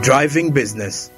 Driving Business.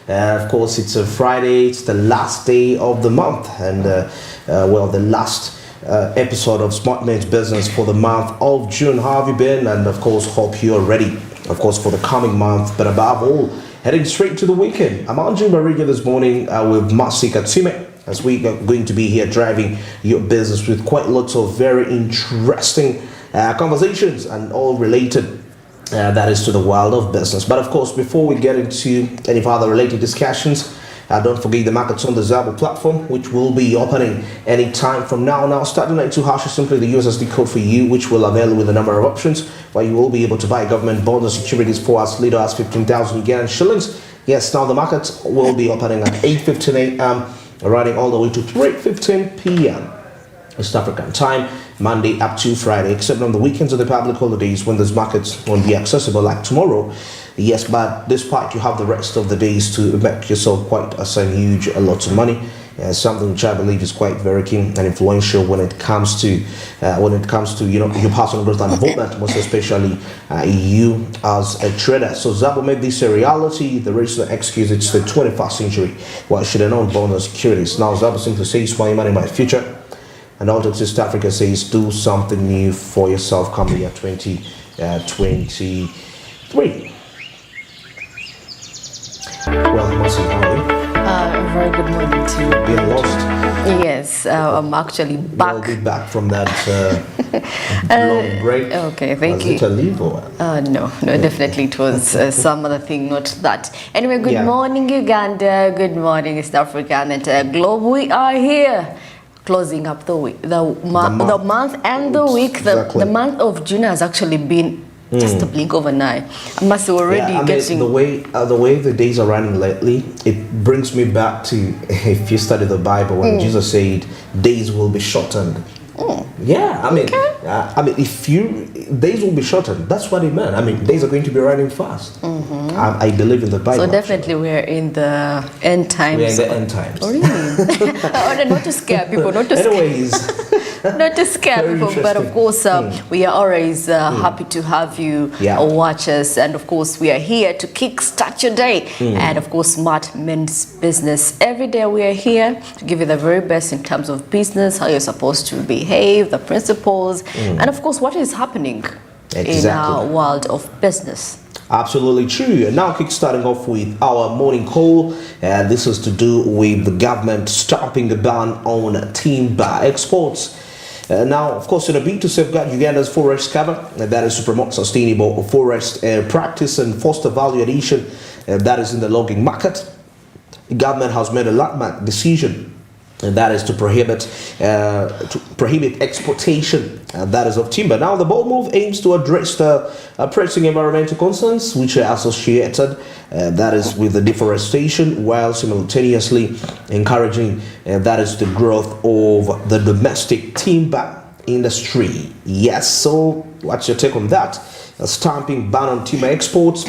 Of course, it's a Friday, it's the last day of the month, and the last episode of STARTIMES business for the month of June. How have you been? And of course, hope you're ready, of course, for the coming month, but above all, heading straight to the weekend. I'm on June Barriga this morning with Masika Tsime, as we are going to be here driving your business with quite lots of very interesting conversations and all related that is to the world of business. But of course, before we get into any further related discussions, don't forget the markets on the Zabo platform, which will be opening any time from now. Now, starting at 2 hash is simply the USSD code for you, which will avail you with a number of options where you will be able to buy government bonds and securities for as little as 15,000 Ugandan shillings. Yes, now the markets will be opening at 8:15 a.m., running all the way to 3:15 p.m. East African time, Monday up to Friday, except on the weekends and the public holidays when those markets won't be accessible like tomorrow. Yes, but despite you have the rest of the days to make yourself quite a huge a lot of money. Something which I believe is quite very keen and influential when it comes to your personal growth and development, most especially you as a trader. So Zabo made this a reality. There is no excuse. It's the 21st century. Well, should have known bonds and securities. Now Zabo simply says my money, my future. And also East Africa says do something new for yourself coming year 2023. Well, Mercy, how are you? Very good morning to you. Being lost? Yes, I'm actually back. We'll be back from that long break. Okay, thank you. Was it a leave or what? No, definitely it was some other thing, not that. Anyway, good morning Uganda, good morning East Africa and globe. We are here. Closing up the week, the month and the week. The month of June has actually been just a blink of an eye. I must already getting the way the days are running lately. It brings me back to if you study the Bible when Jesus said days will be shortened. Yeah, I mean, if days will be shortened, that's what it meant. I mean, days are going to be running fast. I believe in the Bible. So definitely we're in the end times. We're in the end times. Oh, really? Not to scare people, not to scare people, but of course we are always happy to have you watch us, and of course we are here to kickstart your day. And of course, Smart Men's Business. Every day we are here to give you the very best in terms of business, how you're supposed to behave, the principles, and of course what is happening in our world of business. Absolutely true. And now kickstarting off with our morning call, and this is to do with the government stopping the ban on timber exports. Now, of course, in a bid to safeguard Uganda's forest cover, that is to promote sustainable forest practice and foster value addition, that is in the logging market, the government has made a landmark decision, and that is to prohibit exportation, that is of timber. Now, the bold move aims to address the pressing environmental concerns which are associated, that is with the deforestation, while simultaneously encouraging, that is the growth of the domestic timber industry. Yes, so what's your take on that? A stamping ban on timber exports.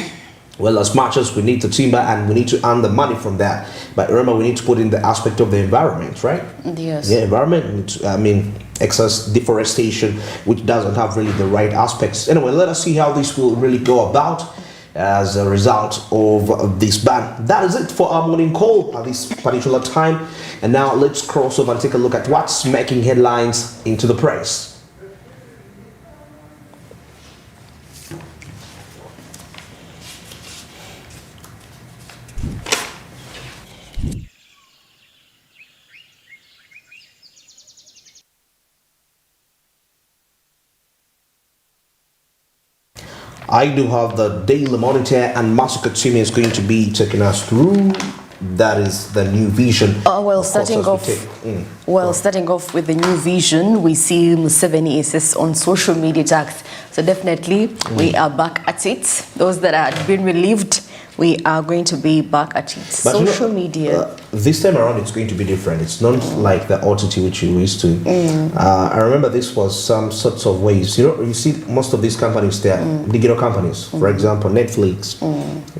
Well, as much as we need the timber and we need to earn the money from that, but remember we need to put in the aspect of the environment, right? Yes. Yeah, environment, excess deforestation, which doesn't have really the right aspects. Anyway, let us see how this will really go about as a result of this ban. That is it for our morning call at this particular time. And now let's cross over and take a look at what's making headlines into the press. I do have the Daily Monitor, and Masika Tsime is going to be taking us through that is the new vision. Starting off with the new vision, we see Museveni insists on social media tax. So definitely we are back at it. Those that had been relieved, we are going to be back at it. But social media. This time around, it's going to be different. It's not like the OTT which you used to. I remember this was some sorts of ways. You see most of these companies, they are digital companies. For example, Netflix,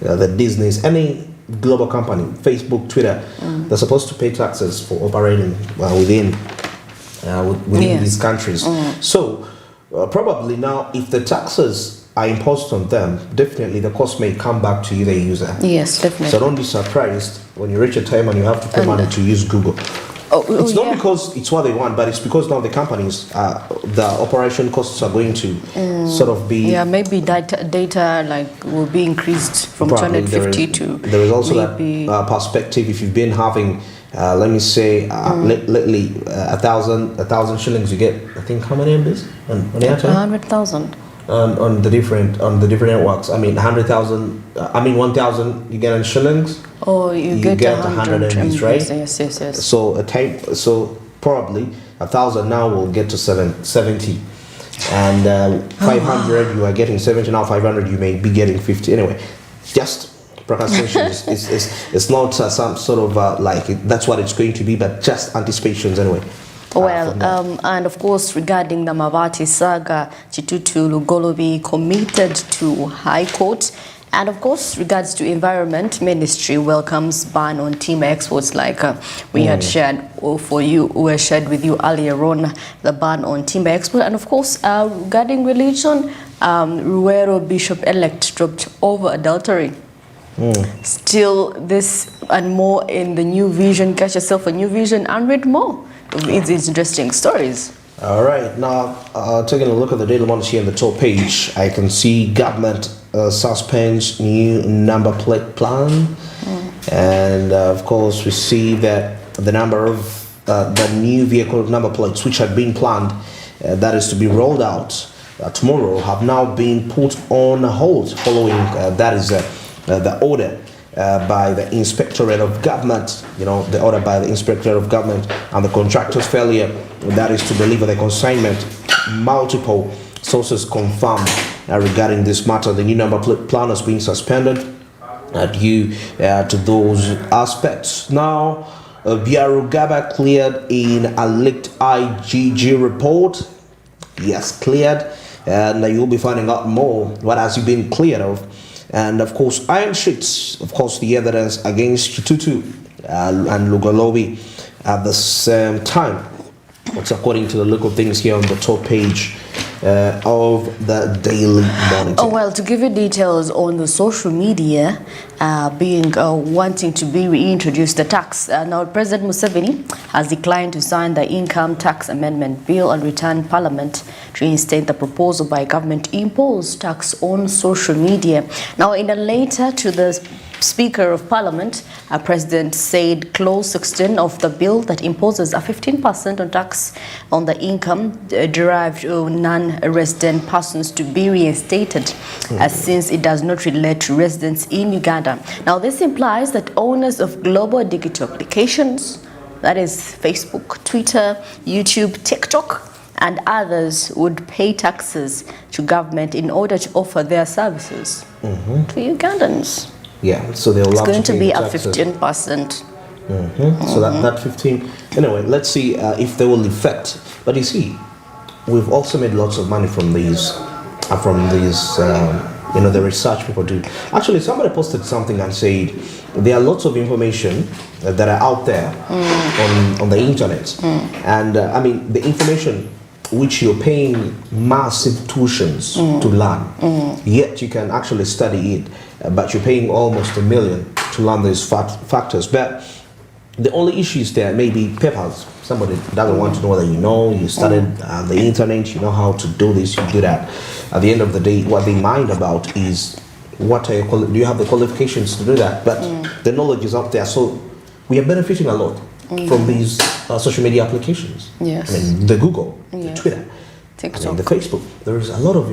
the Disney's, any global company, Facebook, Twitter, they're supposed to pay taxes for operating within these countries. So probably now, if the taxes are imposed on them, definitely the cost may come back to you, the user. Yes, definitely. So don't be surprised when you reach a time and you have to pay money to use Google. It's not because it's what they want, but it's because now the companies, the operation costs are going to sort of be... Yeah, maybe data like will be increased from 250 to... There is also that perspective. If you've been having, let me say, lately, 1,000 shillings, you get, I think, how many MBs on airtime? 100,000. On the different networks. I mean, 1,000. I mean, 1,000 you get in shillings. Oh, you get 100 MBs, right? Yes. So probably 1,000 now will get to 70, and 500 you are getting 70 now. 500 you may be getting 50. Anyway, just procrastination is not some sort of like that's what it's going to be, but just anticipations anyway. And of course, regarding the Mavati saga, Chitutu Lugolobi committed to High Court. And of course, regards to environment, Ministry welcomes ban on timber exports, like we had shared for you, we shared with you earlier on, the ban on timber export. And of course, regarding religion, Ruero Bishop-elect dropped over adultery. Still, this and more in the new vision. Catch yourself a new vision and read more. It's interesting stories. All right, now taking a look at the Daily Monitor here on the top page, I can see government suspends new number plate plan, and of course we see that the number of the new vehicle number plates which had been planned, that is to be rolled out tomorrow, have now been put on hold following that is the order by the Inspectorate of Government, the order by the Inspectorate of Government and the contractor's failure, that is to deliver the consignment. Multiple sources confirmed regarding this matter. The new number plate plan has been suspended due to those aspects. Now, Biarugaba cleared in a leaked IGG report. Yes, cleared. And you'll be finding out more. What has he been cleared of? And of course, iron sheets, of course, the evidence against Tutu and Lugolobi at the same time. It's according to the look of things here on the top page of the Daily Monitor. To give you details on the social media wanting to be reintroduced the tax. Now, President Museveni has declined to sign the income tax amendment bill and return Parliament to reinstate the proposal by government impose tax on social media. Now, in a letter to the Speaker of Parliament, President said Clause 16 of the bill that imposes a 15% on tax on the income derived of non-resident persons to be reinstated, since it does not relate to residents in Uganda. Now, this implies that owners of global digital applications, that is Facebook, Twitter, YouTube, TikTok, and others, would pay taxes to government in order to offer their services to Ugandans. Yeah, so they'll it's going to be a 15%. So that 15. Anyway, let's see if they will affect. But you see, we've also made lots of money from these, the research people do. Actually, somebody posted something and said there are lots of information that are out there on the internet, and I mean the information which you're paying massive tuitions to learn, yet you can actually study it, but you're paying almost $1 million to learn these factors. But the only issue is there may be papers. Somebody doesn't want to know that you studied the internet, you know how to do this, you do that. At the end of the day, what they mind about is do you have the qualifications to do that? But the knowledge is out there, so we are benefiting a lot from these social media applications. Yes. I mean, the Google, the Twitter. TikTok. I mean, the Facebook. There's a lot of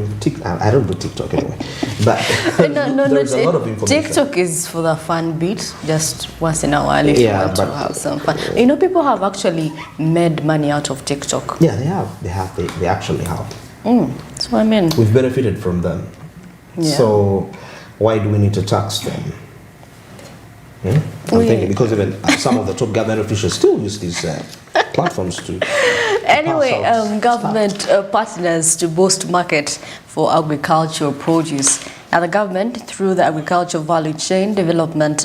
I don't do TikTok anyway, but there's a lot of information. TikTok is for the fun bit, just once in a while if you want to have some fun. You know, people have actually made money out of TikTok. Yeah, they have. They actually have. So I mean, we've benefited from them. Yeah. So why do we need to tax them? I'm thinking because even some of the top government officials still use these platforms to. Anyway, government partners to boost market for agricultural produce. Now, the government, through the agricultural value chain development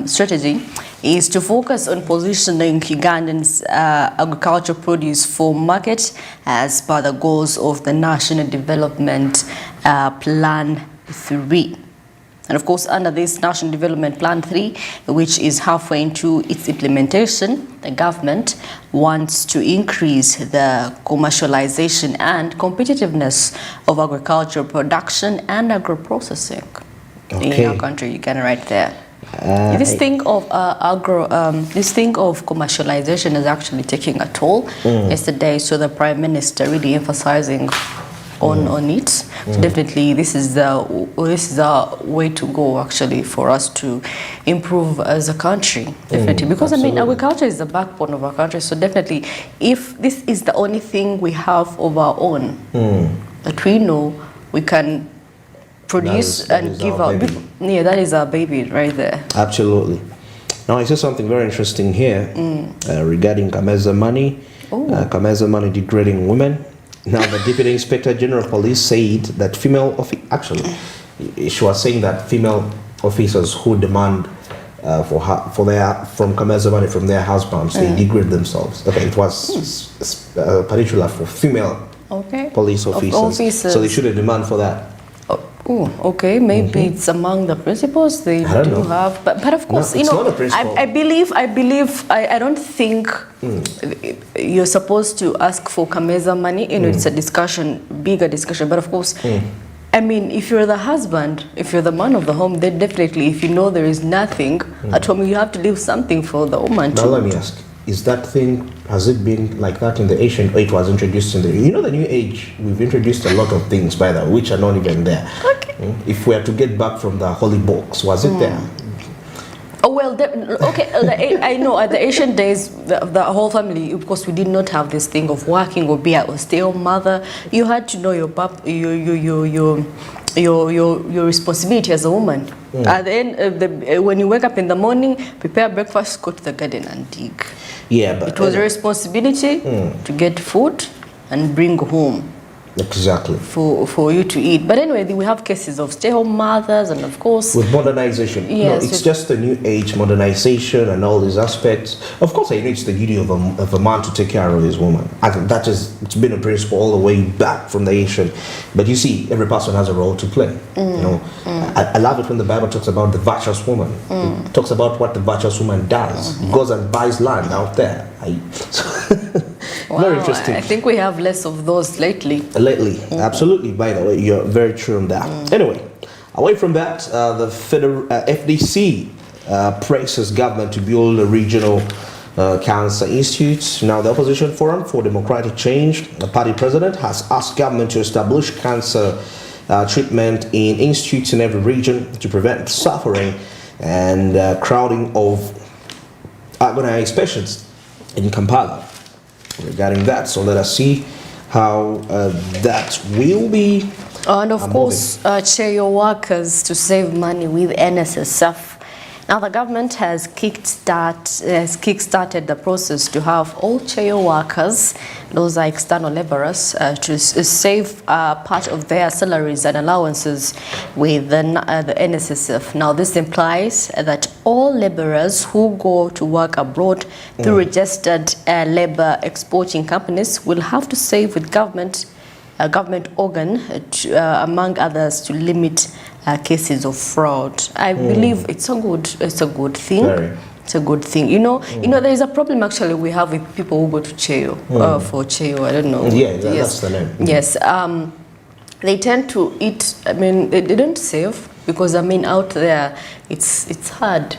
strategy, is to focus on positioning Ugandan's agricultural produce for market as per the goals of the National Development Plan 3. And of course, under this National Development Plan 3, which is halfway into its implementation, the government wants to increase the commercialization and competitiveness of agricultural production and agro-processing in our country. You can write there. This thing of commercialization is actually taking a toll. Yesterday, so the Prime Minister really emphasizing on it. So definitely this is the way to go actually for us to improve as a country, definitely, because absolutely. I mean, agriculture is the backbone of our country, so definitely if this is the only thing we have of our own that we know we can produce and give out, that is our baby right there. Absolutely. Now I saw something very interesting here regarding Kameza money. Kameza money degrading women. Now, the Deputy Inspector General of Police said that she was saying that female officers who demand from Kameza money from their husbands, they degrade themselves. Okay, it was particular for female police officers, so they shouldn't demand for that. Okay, maybe it's among the principles they do have, but of course, no, you know, I don't think you're supposed to ask for Kameza money. You know, it's a discussion, bigger discussion, but of course, I mean, if you're the husband, if you're the man of the home, then definitely, if you know there is nothing at home, you have to leave something for the woman too. Now let me ask, is that thing, has it been like that in the ancient, or it was introduced in the, you know, the new age, we've introduced a lot of things, by the way, which are not even there. Okay. If we are to get back from the holy box, was it there? Oh, well, I know at the ancient days, the whole family, of course, we did not have this thing of working or be a stay-home mother. You had to know your responsibility as a woman. At the end, when you wake up in the morning, prepare breakfast, go to the garden and dig. Yeah, but it was a responsibility to get food and bring home. Exactly. For you to eat. But anyway, we have cases of stay-home mothers, and of course with modernization. Yes, no, it's just the new age modernization and all these aspects. Of course, I know it's the duty of a man to take care of his woman. I think it's been a principle all the way back from the ancient. But you see, every person has a role to play. You know, I love it when the Bible talks about the virtuous woman. It talks about what the virtuous woman does. Goes and buys land out there. Wow, very interesting. I think we have less of those lately. Absolutely. By the way, you're very true on that. Anyway, away from that, the federal FDC presses government to build a regional cancer institute. Now, the Opposition Forum for Democratic Change, the party president, has asked government to establish cancer treatment in institutes in every region to prevent suffering and crowding of organized patients in Kampala. Regarding that, so let us see how that will be. And of course, Cheyo workers to save money with NSSF. Now the government has kick-started the process to have all Cheyo workers, those are external laborers, to save part of their salaries and allowances with the NSSF. Now this implies that all laborers who go to work abroad through registered labor exporting companies will have to save with government organ, among others, to limit cases of fraud. I believe it's a good thing. It's a good thing. You know, there is a problem actually we have with people who go to Cheyo for Cheyo. I don't know. Yeah, that's the name. Yes, they tend to eat. I mean, they don't save because I mean out there it's hard.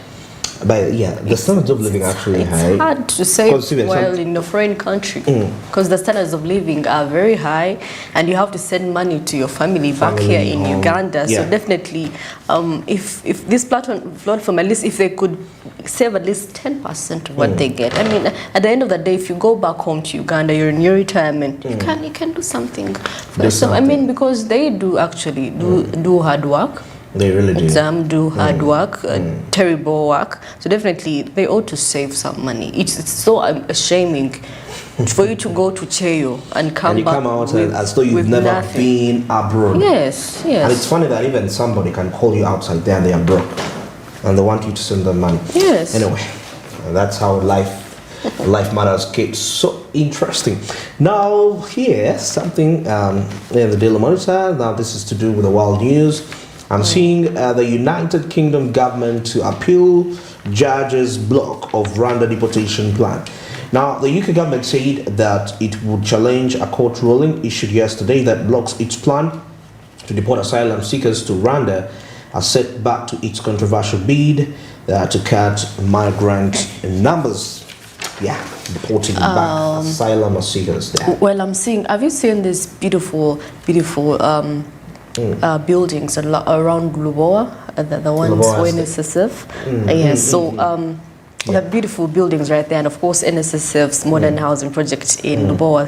But yeah, the standards of living actually high. It's hard to say while in a foreign country, because the standards of living are very high, and you have to send money to your family back here in Uganda. Yeah. So definitely, if this platform, at least if they could save at least 10% of what they get. I mean, at the end of the day, if you go back home to Uganda, you're in your retirement, you can do something for yourself. I mean, because they do actually do hard work. They really do. Some do hard work, terrible work. So definitely, they ought to save some money. It's so shaming for you to go to Cheyo and come back out as though you've never been abroad. Yes, yes. And it's funny that even somebody can call you outside there and they are broke, and they want you to send them money. Yes. Anyway, that's how life matters gets so interesting. Now here something in the Daily Monitor. Now this is to do with the world news. I'm seeing the United Kingdom government to appeal judges' block of Rwanda deportation plan. Now, the UK government said that it would challenge a court ruling issued yesterday that blocks its plan to deport asylum seekers to Rwanda, a setback to its controversial bid to cut migrant numbers. Yeah, deporting back asylum seekers there. Well, have you seen this beautiful buildings around Lubowa, the ones for NSSF? Yes, so the beautiful buildings right there, and of course NSSF's modern housing project in Lubowa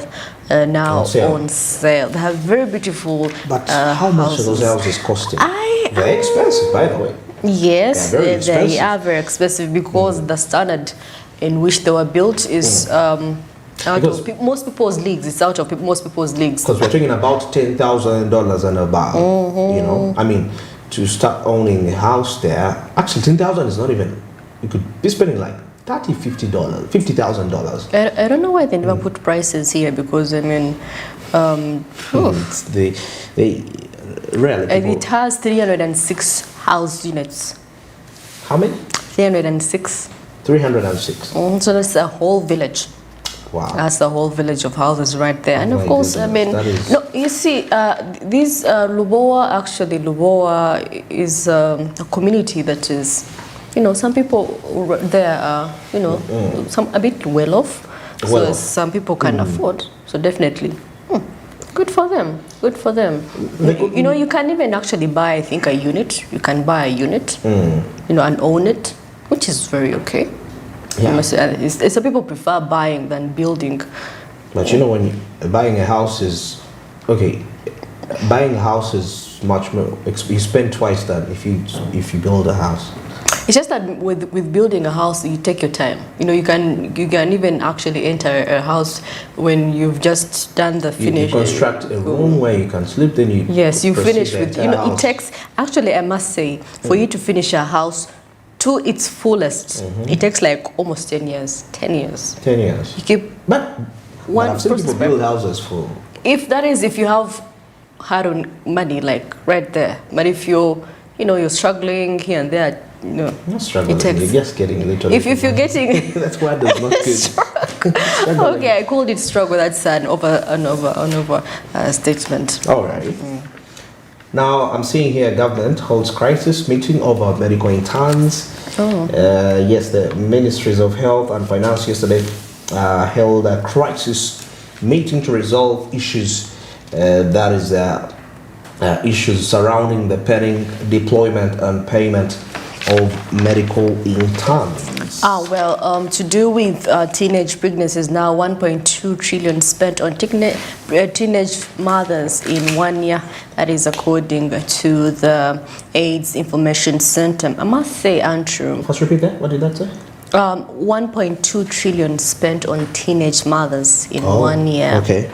now on sale. They have very beautiful But how much are those houses costing? They're expensive, by the way. Yes, they are very expensive because the standard in which they were built is out of most people's leagues. It's out of most people's leagues. Because we're talking about $10,000 and above. You know, I mean, to start owning a house there, actually $10,000 is not even. You could be spending like $30, $50, $50,000. I don't know why they never put prices here, because I mean, they rarely. It has 306 house units. How many? 306. 306. So that's a whole village. Wow. That's the whole village of houses right there. And of course, goodness, I mean, no, you see, this Lubowa is a community that is, you know, some people there are, you know, some a bit well off. So some people can afford. So definitely, good for them. Good for them. You know, you can even actually buy, I think, a unit. You can buy a unit, you know, and own it, which is very okay. Yeah. So people prefer buying than building. But you know, when buying a house is okay, buying a house is much more. You spend twice that if you build a house. It's just that with building a house, you take your time. You know, you can even actually enter a house when you've just done the finish. You construct a room where you can sleep. Then you you finish with. You know, house. It takes actually. I must say, for you to finish a house to its fullest, it takes like almost 10 years. 10 years. 10 years. You keep but I've seen people build houses for. If you have hard money, like right there. But if you're struggling here and there, you know, not struggling. You're just getting a little. If you're getting, that's why it's not good. Okay, I called it struggle. That's an over statement. All right. Now, I'm seeing here government holds crisis meeting over medical interns. Yes, the Ministries of Health and Finance yesterday held a crisis meeting to resolve issues, issues surrounding the pending deployment and payment of medical interns. To do with teenage pregnancies, now 1.2 trillion spent on teenage mothers in 1 year. That is according to the AIDS Information Center. I must say, Andrew. Let's repeat that. What did that say? 1.2 trillion spent on teenage mothers in 1 year. Okay.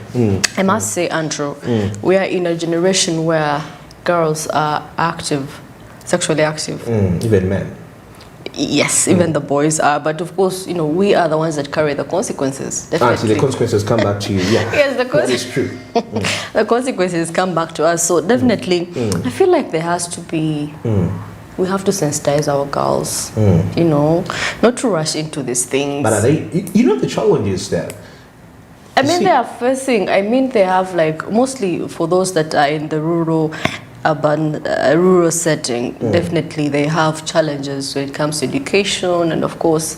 I must say, Andrew, we are in a generation where girls are active, sexually active. Even men. Yes, even the boys are, but of course, you know, we are the ones that carry the consequences. Definitely. So the consequences come back to you. Yeah. Yes, that is true. The consequences come back to us. So definitely, I feel like there has to be. We have to sensitize our girls. You know, not to rush into these things. But are they? You know, the challenge is that. I mean, they are facing. I mean, they have like mostly for those that are in the rural urban, rural setting, definitely they have challenges when it comes to education, and of course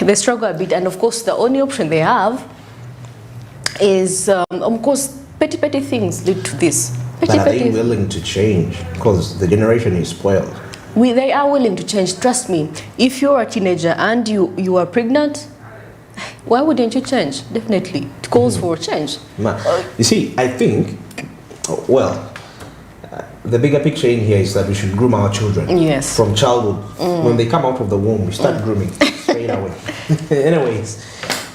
they struggle a bit. And of course the only option they have is, of course, petty things lead to this. But are they willing to change? Because the generation is spoiled. They are willing to change, trust me. If you're a teenager and you are pregnant, why wouldn't you change? Definitely, it calls for change. You see, I think, well, the bigger picture in here is that we should groom our children. Yes. From childhood. When they come out of the womb, we start grooming straight away. Anyways,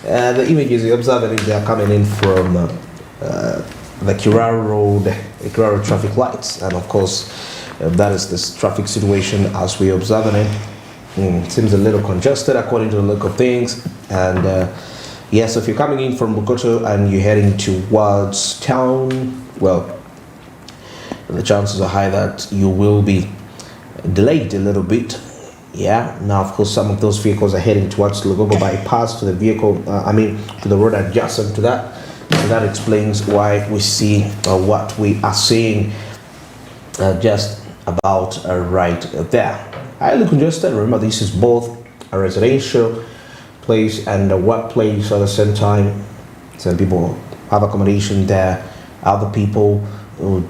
the images you observe, they are coming in from the Kirara Road, Kirara traffic lights, and of course, that is this traffic situation as we observe it. Seems a little congested according to the look of things. And yes, if you're coming in from Bukoto and you're heading towards town, well, the chances are high that you will be delayed a little bit. Yeah, now of course some of those vehicles are heading towards Lugogo bypass to the to the road adjacent to that. So that explains why we see what we are seeing just about right there. Highly congested. Remember, this is both a residential place and a workplace at the same time. Some people have accommodation there. Other people will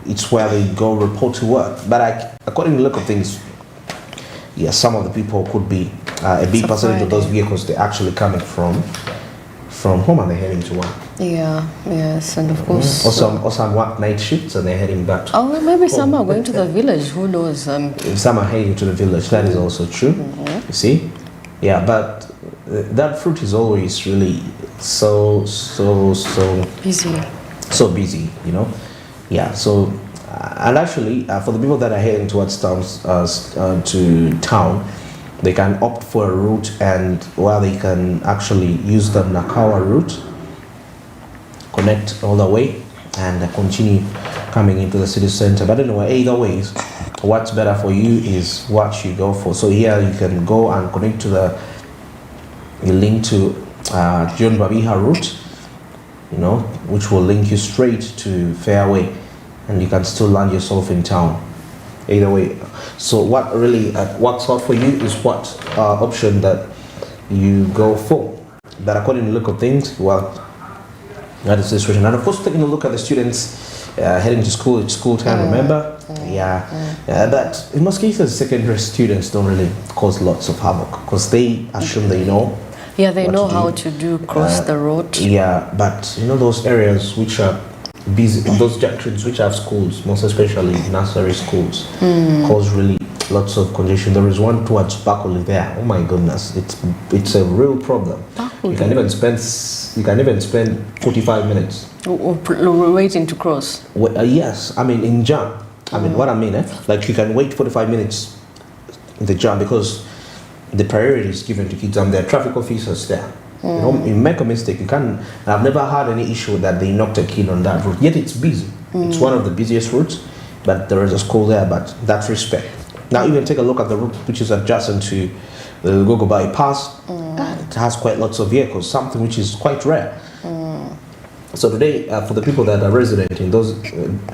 it's where they go report to work. But according to the look of things, yes, some of the people could be a big percentage of those vehicles they're actually coming from home and they're heading to work. Yeah, yes, and of course. Or some work night shifts and they're heading back. Oh, maybe some are going to the village. Who knows? Some are heading to the village. That is also true. You see, yeah, but that fruit is always really so busy. So busy, you know. Yeah. So, and actually, for the people that are heading towards to town, they can opt for a route, and while they can actually use the Nakawa route, connect all the way, and continue coming into the city center. But anyway, either ways, what's better for you is what you go for. So here you can go and connect to you link to John Babiha route, you know, which will link you straight to Fairway, and you can still land yourself in town. Either way. So what really works out for you is what option that you go for. But according to the look of things, well, that is the situation. And of course, taking a look at the students heading to school, it's school time, remember? But in most cases, secondary students don't really cause lots of havoc because they assume they know. Yeah, they know how to cross the road. Yeah, but you know those areas which are busy, those junctions which have schools, most especially nursery schools, cause really lots of congestion. There is one towards Bakuli there. Oh my goodness, it's a real problem. Bakuli. You can even spend 45 minutes waiting to cross. Yes, I mean in jam. I mean what I mean, like you can wait 45 minutes in the jam because the priority is given to kids and there are traffic officers there. You know, you make a mistake, you can. I've never had any issue that they knocked a kid on that route. Yet it's busy. It's one of the busiest routes, but there is a school there. But that's respect. Now even take a look at the route which is adjacent to the Lugogo bypass. It has quite lots of vehicles, something which is quite rare. So today, for the people that are resident in those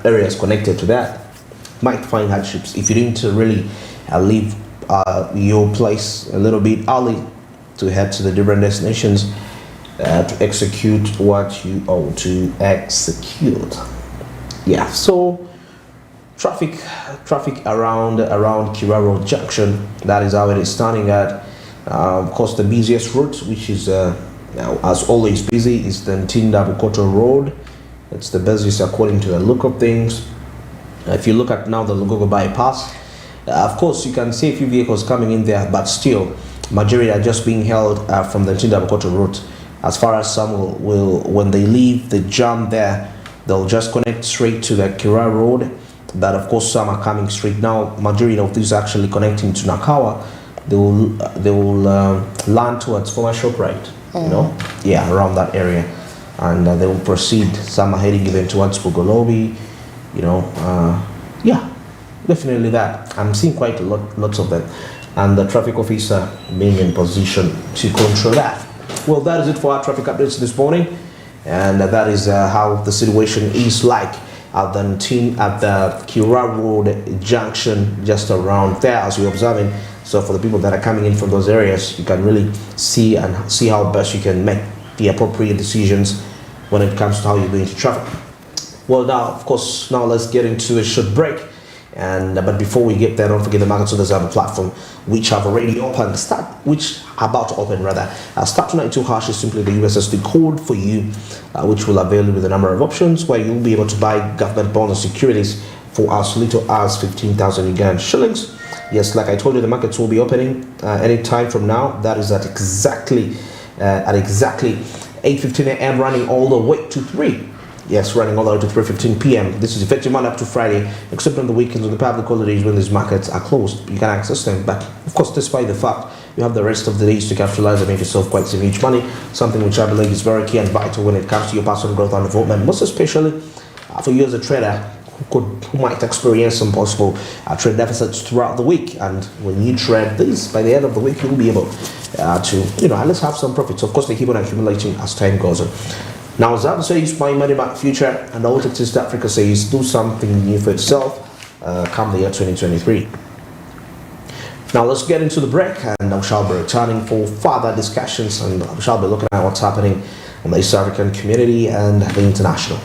areas connected to that, might find hardships if you didn't really leave your place a little bit early to head to the different destinations to execute what you owe to execute. Yeah, so traffic around Kiraro Junction, that is how it is standing at. Of course, the busiest route, which is as always busy, is the Ntinda Bukoto Road. It's the busiest according to the look of things. If you look at now the Lugogo bypass, of course you can see a few vehicles coming in there, but still majority are just being held from the Ntinda Bukoto route. As far as some will when they leave the jam there, they'll just connect straight to the Kira Road. But of course some are coming straight now. Majority of these are actually connecting to Nakawa. They will land towards former ShopRite, you know, yeah, around that area, and they will proceed. Some are heading even towards Bugolobi, you know, yeah, definitely that. I'm seeing quite lots of them, and the traffic officer being in position to control that. Well, that is it for our traffic updates this morning, and that is how the situation is like at the Kira Road junction, just around there as you're observing. So for the people that are coming in from those areas, you can really see how best you can make the appropriate decisions when it comes to how you're going to travel. Well, now, of course, now let's get into a short break. But before we get there, don't forget the Market Traders have a platform which have already opened, which are about to open rather. Start 92 hash is simply the USSD code for you, which will avail you with a number of options where you'll be able to buy government bonds and securities for as little as 15,000 Ugandan shillings. Yes, like I told you, the markets will be opening any time from now. That is at exactly 8:15 a.m. running all the way to 3. Yes, running all the way to 3:15 p.m. This is effective Monday up to Friday, except on the weekends and the public holidays when these markets are closed. You can access them, but of course, despite the fact you have the rest of the days to capitalize and make yourself quite some huge money, something which I believe is very key and vital when it comes to your personal growth and development, most especially for you as a trader who might experience some possible trade deficits throughout the week. And when you trade this, by the end of the week, you'll be able to, at least have some profits. Of course, they keep on accumulating as time goes on. Now, Zab says, my money back future, and Autotech East Africa says, do something new for itself come the year 2023. Now, let's get into the break, and I shall be returning for further discussions, and I shall be looking at what's happening in the East African community and the international.